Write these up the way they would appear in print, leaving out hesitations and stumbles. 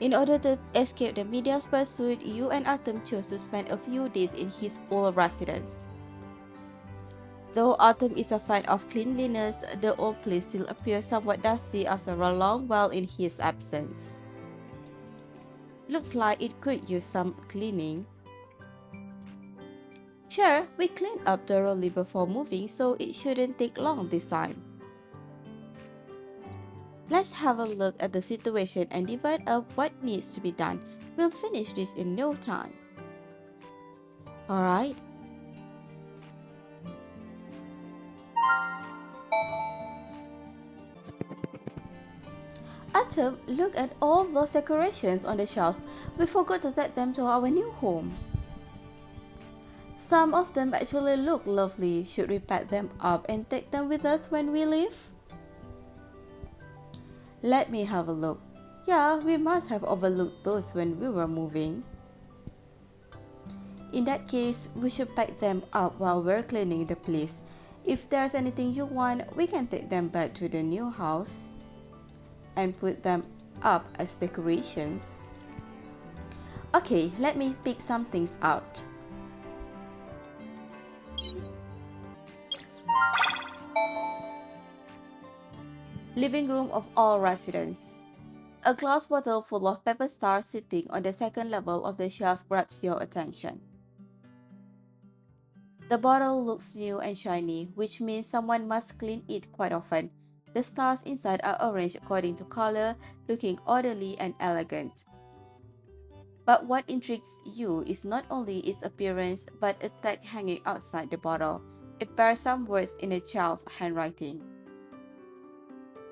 In order to escape the media's pursuit, you and Artem chose to spend a few days in his old residence. Though Artem is a fan of cleanliness, the old place still appears somewhat dusty after a long while in his absence. Looks like it could use some cleaning. Sure, we cleaned up thoroughly before moving, so it shouldn't take long this time. Let's have a look at the situation and divide up what needs to be done. We'll finish this in no time. Alright? Artem, look at all those decorations on the shelf. We forgot to take them to our new home. Some of them actually look lovely. Should we pack them up and take them with us when we leave? Let me have a look. Yeah, we must have overlooked those when we were moving. In that case, we should pack them up while we're cleaning the place. If there's anything you want, we can take them back to the new house and put them up as decorations. Okay, let me pick some things out. Living room of all residents. A glass bottle full of pepper stars sitting on the second level of the shelf grabs your attention. The bottle looks new and shiny, which means someone must clean it quite often. The stars inside are arranged according to color, looking orderly and elegant. But what intrigues you is not only its appearance, but a tag hanging outside the bottle. It bears some words in a child's handwriting.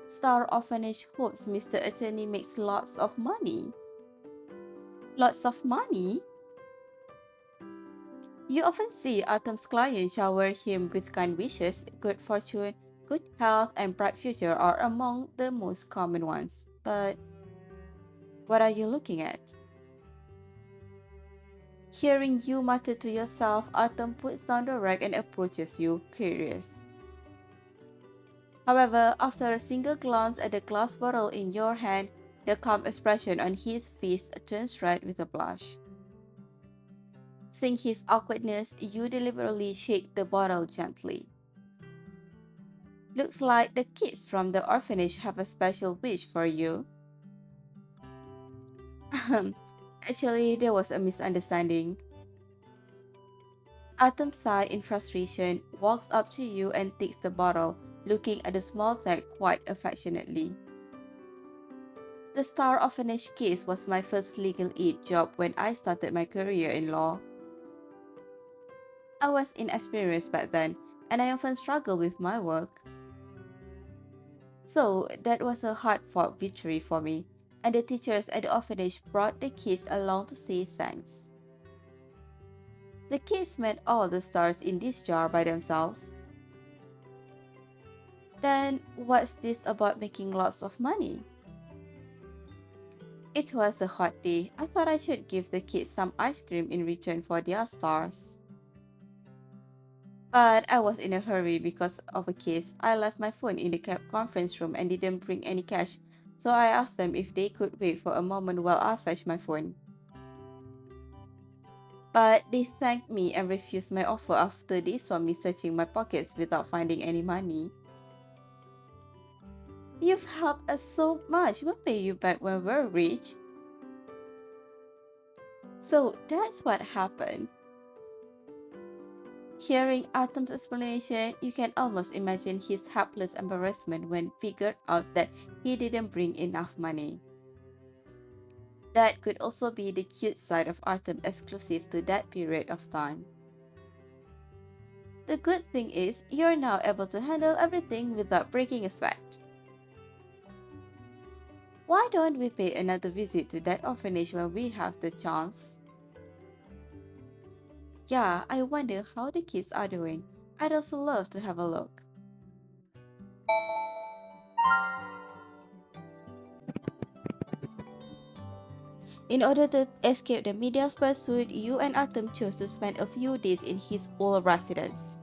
Star Orphanage hopes Mr. Attorney makes lots of money. Lots of money? You often see Artem's clients shower him with kind wishes. Good fortune, good health, and bright future are among the most common ones. But what are you looking at? Hearing you mutter to yourself, Artem puts down the rag and approaches you, curious. However, after a single glance at the glass bottle in your hand, the calm expression on his face turns red with a blush. Seeing his awkwardness, you deliberately shake the bottle gently. Looks like the kids from the orphanage have a special wish for you. Actually, there was a misunderstanding. Artem sighs in frustration, walks up to you and takes the bottle, looking at the small tag quite affectionately. The Star Orphanage case was my first legal aid job when I started my career in law. I was inexperienced back then, and I often struggled with my work. So that was a hard-fought victory for me, and the teachers at the orphanage brought the kids along to say thanks. The kids made all the stars in this jar by themselves. Then what's this about making lots of money? It was a hot day. I thought I should give the kids some ice cream in return for their stars. But I was in a hurry because of a case. I left my phone in the conference room and didn't bring any cash, so I asked them if they could wait for a moment while I fetched my phone. But they thanked me and refused my offer after they saw me searching my pockets without finding any money. You've helped us so much. We'll pay you back when we're rich. So that's what happened. Hearing Artem's explanation, you can almost imagine his helpless embarrassment when figured out that he didn't bring enough money. That could also be the cute side of Artem exclusive to that period of time. The good thing is, you're now able to handle everything without breaking a sweat. Why don't we pay another visit to that orphanage when we have the chance? Yeah, I wonder how the kids are doing. I'd also love to have a look. In order to escape the media's pursuit, you and Artem chose to spend a few days in his old residence.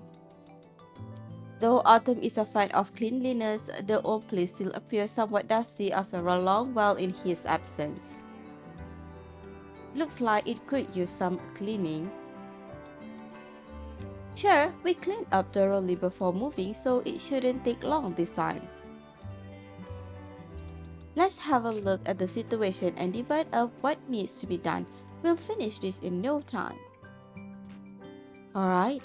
Though Artem is a fan of cleanliness, the old place still appears somewhat dusty after a long while in his absence. Looks like it could use some cleaning. Sure, we cleaned up thoroughly before moving, so it shouldn't take long this time. Let's have a look at the situation and divide up what needs to be done. We'll finish this in no time. Alright.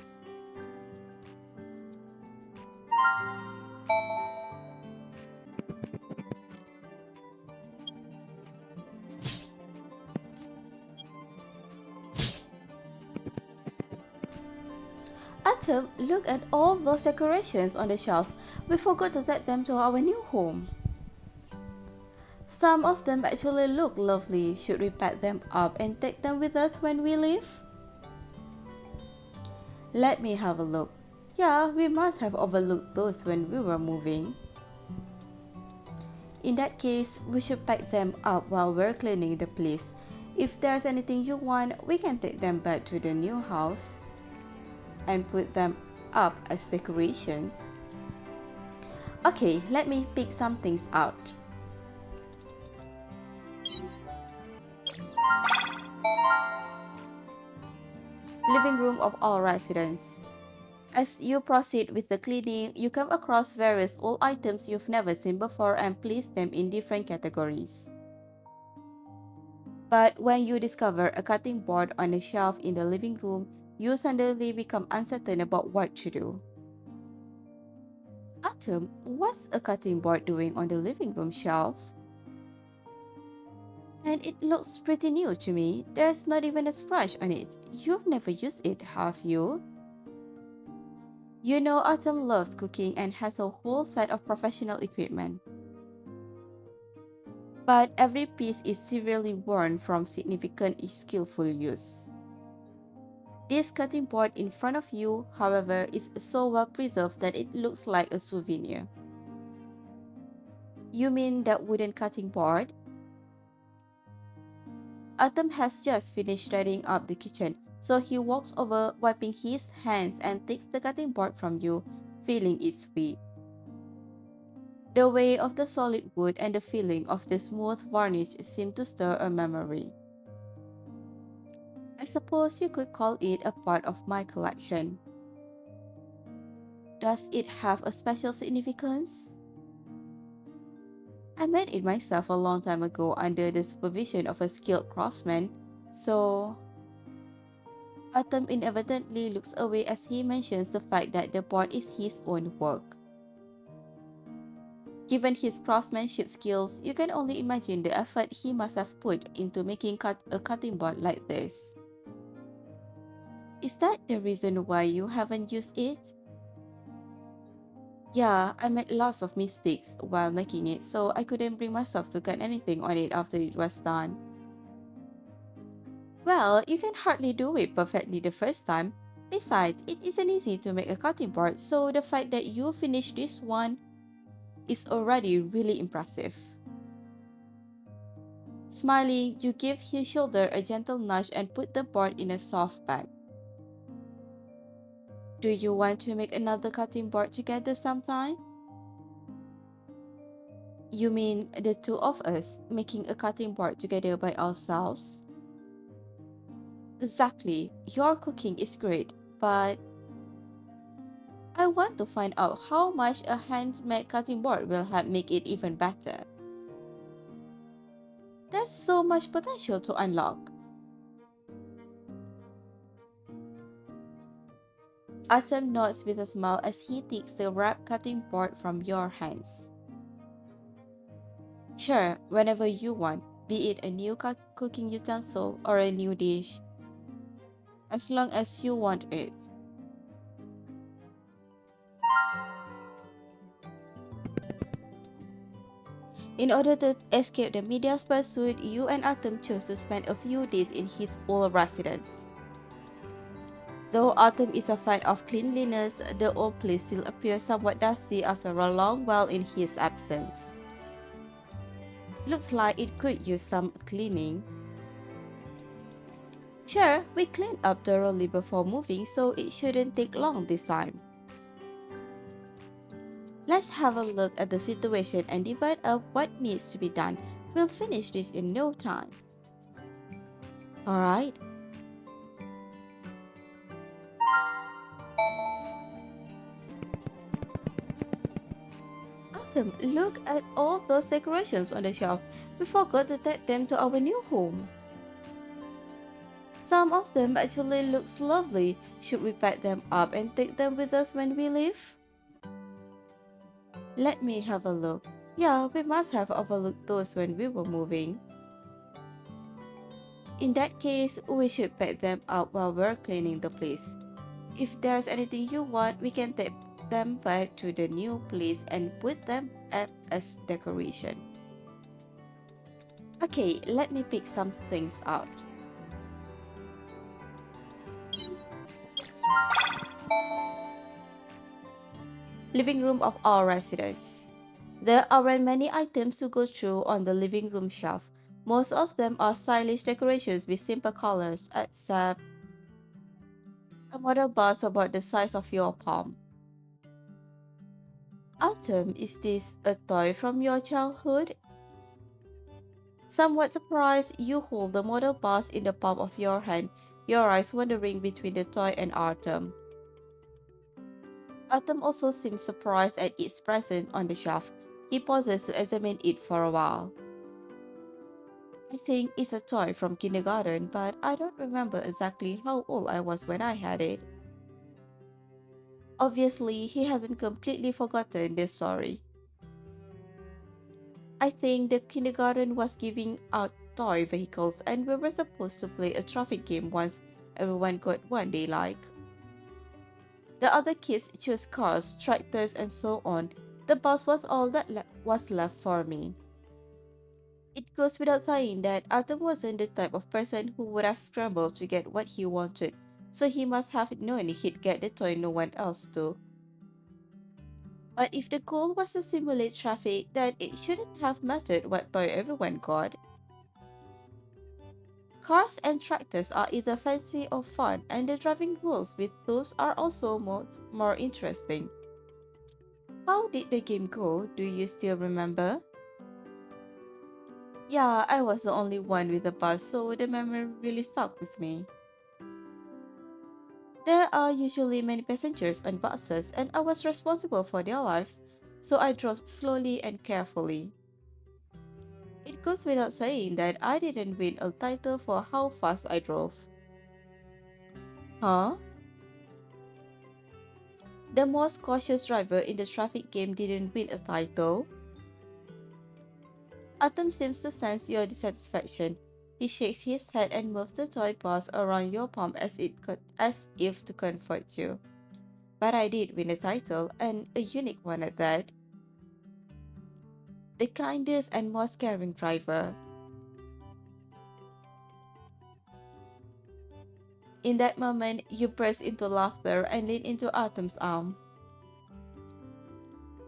Artem, look at all those decorations on the shelf. We forgot to take them to our new home. Some of them actually look lovely. Should we pack them up and take them with us when we leave? Let me have a look. Yeah, we must have overlooked those when we were moving. In that case, we should pack them up while we're cleaning the place. If there's anything you want, we can take them back to the new house and put them up as decorations. Okay, let me pick some things out. Living room of all residents. As you proceed with the cleaning, you come across various old items you've never seen before and place them in different categories. But when you discover a cutting board on a shelf in the living room, you suddenly become uncertain about what to do. Artem, what's a cutting board doing on the living room shelf? And it looks pretty new to me. There's not even a scratch on it. You've never used it, have you? You know Artem loves cooking and has a whole set of professional equipment. But every piece is severely worn from significant skillful use. This cutting board in front of you, however, is so well preserved that it looks like a souvenir. You mean that wooden cutting board? Artem has just finished tidying up the kitchen, so he walks over, wiping his hands, and takes the cutting board from you, feeling its weight. The weight of the solid wood and the feeling of the smooth varnish seem to stir a memory. I suppose you could call it a part of my collection. Does it have a special significance? I made it myself a long time ago under the supervision of a skilled craftsman, so... Artem inadvertently looks away as he mentions the fact that the board is his own work. Given his craftsmanship skills, you can only imagine the effort he must have put into making a cutting board like this. Is that the reason why you haven't used it? Yeah, I made lots of mistakes while making it, so I couldn't bring myself to cut anything on it after it was done. Well, you can hardly do it perfectly the first time. Besides, it isn't easy to make a cutting board, so the fact that you finished this one is already really impressive. Smiling, you give his shoulder a gentle nudge and put the board in a soft bag. Do you want to make another cutting board together sometime? You mean the two of us making a cutting board together by ourselves? Exactly. Your cooking is great, but I want to find out how much a handmade cutting board will help make it even better. There's so much potential to unlock. Artem nods with a smile as he takes the wrap cutting board from your hands. Sure, whenever you want, be it a new cooking utensil or a new dish, as long as you want it. In order to escape the media's pursuit, you and Artem chose to spend a few days in his old residence. Though Artem is a fan of cleanliness, the old place still appears somewhat dusty after a long while in his absence. Looks like it could use some cleaning. Sure, we cleaned up thoroughly before moving, so it shouldn't take long this time. Let's have a look at the situation and divide up what needs to be done. We'll finish this in no time. Alright. Autumn, look at all those decorations on the shelf. We forgot to take them to our new home. Some of them actually looks lovely. Should we pack them up and take them with us when we leave? Let me have a look. Yeah, we must have overlooked those when we were moving. In that case, we should pack them up while we're cleaning the place. If there's anything you want, we can take them back to the new place and put them up as decoration. Okay, let me pick some things out. Living room of our residence. There aren't many items to go through on the living room shelf. Most of them are stylish decorations with simple colors, except a model bust about the size of your palm. Autumn, is this a toy from your childhood? Somewhat surprised, you hold the model bust in the palm of your hand, your eyes wandering between the toy and Artem. Autumn also seems surprised at its presence on the shelf. He pauses to examine it for a while. I think it's a toy from kindergarten, but I don't remember exactly how old I was when I had it. Obviously, he hasn't completely forgotten this story. I think the kindergarten was giving out toy vehicles and we were supposed to play a traffic game once everyone got one they like. The other kids chose cars, tractors, and so on. The bus was all that was left for me. It goes without saying that Artem wasn't the type of person who would have scrambled to get what he wanted, so he must have known he'd get the toy no one else took. But if the goal was to simulate traffic, then it shouldn't have mattered what toy everyone got. Cars and tractors are either fancy or fun, and the driving rules with those are also more interesting. How did the game go? Do you still remember? Yeah, I was the only one with the bus, so the memory really stuck with me. There are usually many passengers on buses, and I was responsible for their lives, so I drove slowly and carefully. It goes without saying that I didn't win a title for how fast I drove. Huh? The most cautious driver in the traffic game didn't win a title. Autumn seems to sense your dissatisfaction. He shakes his head and moves the toy paws around your palm as if to comfort you. But I did win a title, and a unique one at that. The kindest and most caring driver. In that moment, you burst into laughter and lean into Autumn's arm.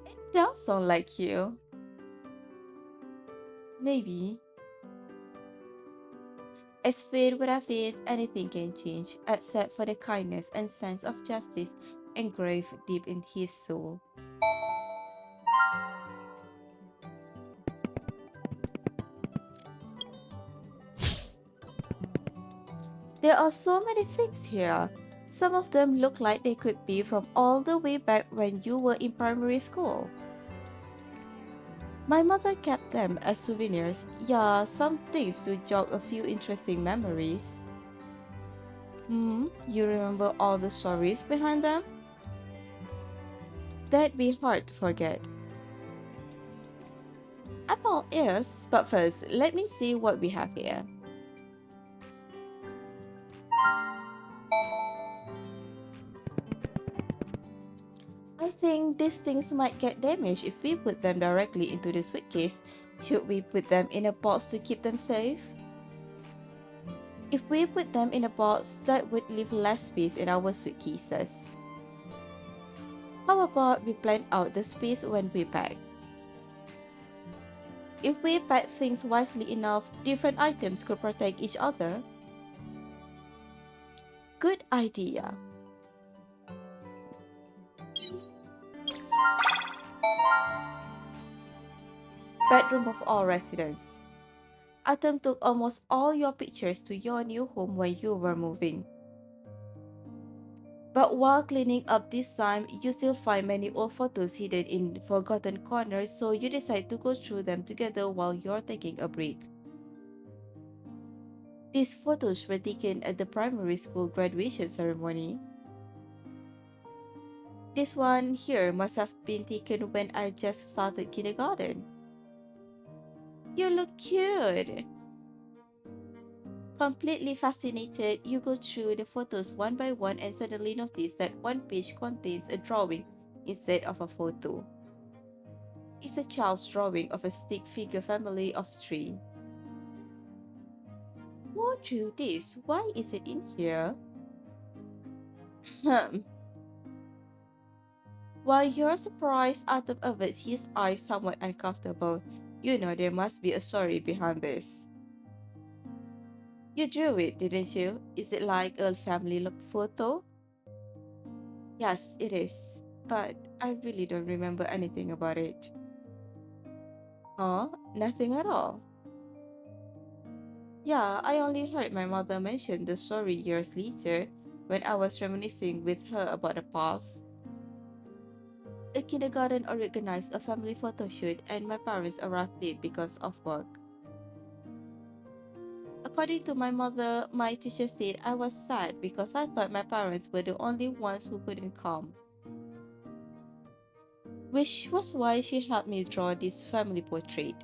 It does sound like you. Maybe. As fate would have it, anything can change, except for the kindness and sense of justice engraved deep in his soul. There are so many things here. Some of them look like they could be from all the way back when you were in primary school. My mother kept them as souvenirs. Yeah, some things to jog a few interesting memories. You remember all the stories behind them? That'd be hard to forget. Apple is, but first, let me see what we have here. I think these things might get damaged if we put them directly into the suitcase. Should we put them in a box to keep them safe? If we put them in a box, that would leave less space in our suitcases. How about we plan out the space when we pack? If we pack things wisely enough, different items could protect each other. Good idea. Bedroom of all residents. Artem took almost all your pictures to your new home when you were moving. But while cleaning up this time, you still find many old photos hidden in forgotten corners, so you decide to go through them together while you're taking a break. These photos were taken at the primary school graduation ceremony. This one here must have been taken when I just started kindergarten. You look cute! Completely fascinated, you go through the photos one by one and suddenly notice that one page contains a drawing instead of a photo. It's a child's drawing of a stick figure family of three. Who drew this? Why is it in here? Hmm. While you're surprised, Artem averts his eyes somewhat uncomfortable. You know there must be a story behind this. You drew it, didn't you? Is it like a family photo? Yes, it is. But I really don't remember anything about it. Huh? Nothing at all. Yeah, I only heard my mother mention the story years later when I was reminiscing with her about the past. The kindergarten organized a family photo shoot and my parents arrived late because of work. According to my mother, my teacher said I was sad because I thought my parents were the only ones who couldn't come, which was why she helped me draw this family portrait.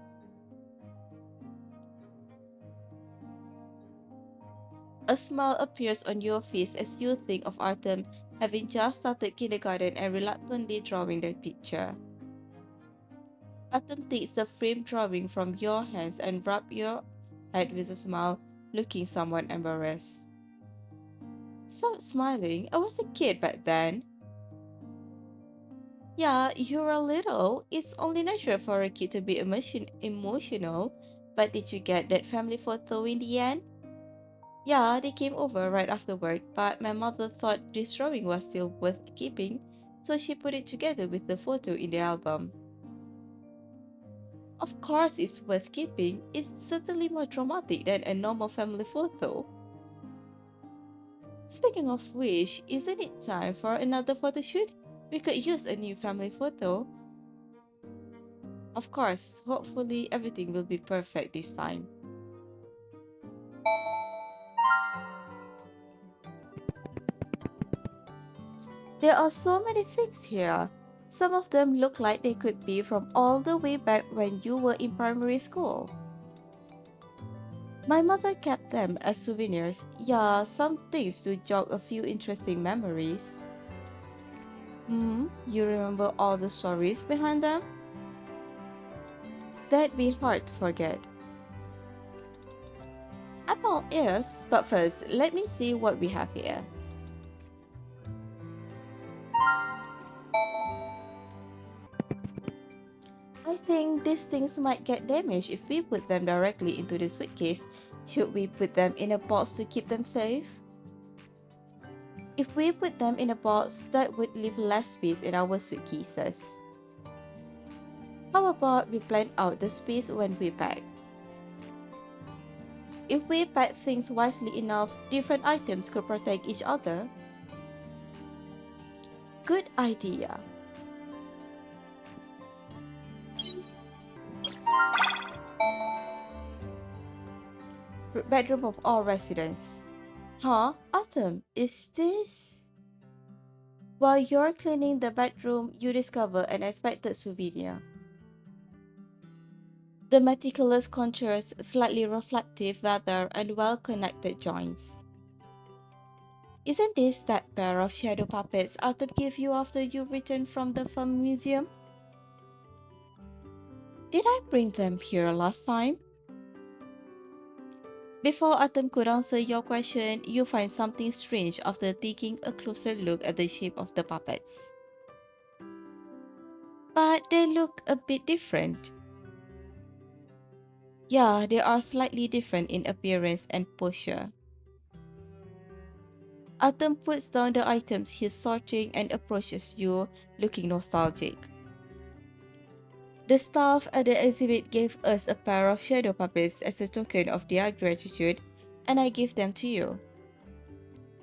A smile appears on your face as you think of Artem having just started kindergarten and reluctantly drawing that picture. Artem takes the framed drawing from your hands and rubs your head with a smile, looking somewhat embarrassed. Stop smiling. I was a kid back then. Yeah, you were little. It's only natural for a kid to be emotional. But did you get that family photo in the end? Yeah, they came over right after work, but my mother thought this drawing was still worth keeping, so she put it together with the photo in the album. Of course, it's worth keeping. It's certainly more dramatic than a normal family photo. Speaking of which, isn't it time for another photo shoot? We could use a new family photo. Of course, hopefully everything will be perfect this time. There are so many things here. Some of them look like they could be from all the way back when you were in primary school. My mother kept them as souvenirs. Yeah, some things to jog a few interesting memories. You remember all the stories behind them? That'd be hard to forget. Apple is, but first, let me see what we have here. I think these things might get damaged if we put them directly into the suitcase. Should we put them in a box to keep them safe? If we put them in a box, that would leave less space in our suitcases. How about we plan out the space when we pack? If we pack things wisely enough, different items could protect each other. Good idea. Bedroom of all residents. Huh? Autumn, is this? While you're cleaning the bedroom, you discover an unexpected souvenir. The meticulous contours, slightly reflective weather, and well-connected joints. Isn't this that pair of shadow puppets Autumn gave you after you returned from the film museum? Did I bring them here last time? Before Autumn could answer your question, you find something strange after taking a closer look at the shape of the puppets. But they look a bit different. Yeah, they are slightly different in appearance and posture. Autumn puts down the items he's sorting and approaches you, looking nostalgic. The staff at the exhibit gave us a pair of shadow puppets as a token of their gratitude, and I give them to you.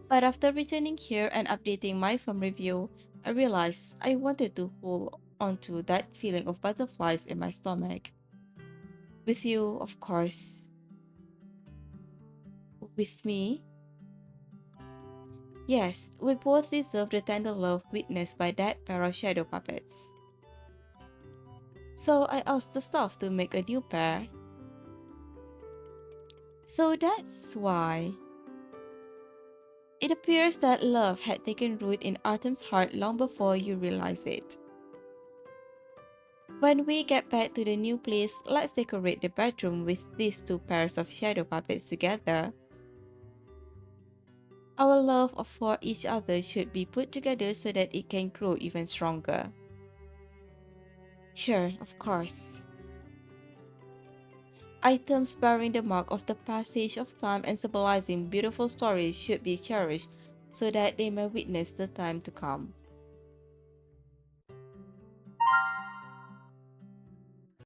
But after returning here and updating my film review, I realized I wanted to hold onto that feeling of butterflies in my stomach. With you, of course. With me? Yes, we both deserve the tender love witnessed by that pair of shadow puppets. So I asked the staff to make a new pair. So that's why. It appears that love had taken root in Artem's heart long before you realize it. When we get back to the new place, let's decorate the bedroom with these two pairs of shadow puppets together. Our love for each other should be put together so that it can grow even stronger. Sure, of course. Items bearing the mark of the passage of time and symbolizing beautiful stories should be cherished so that they may witness the time to come.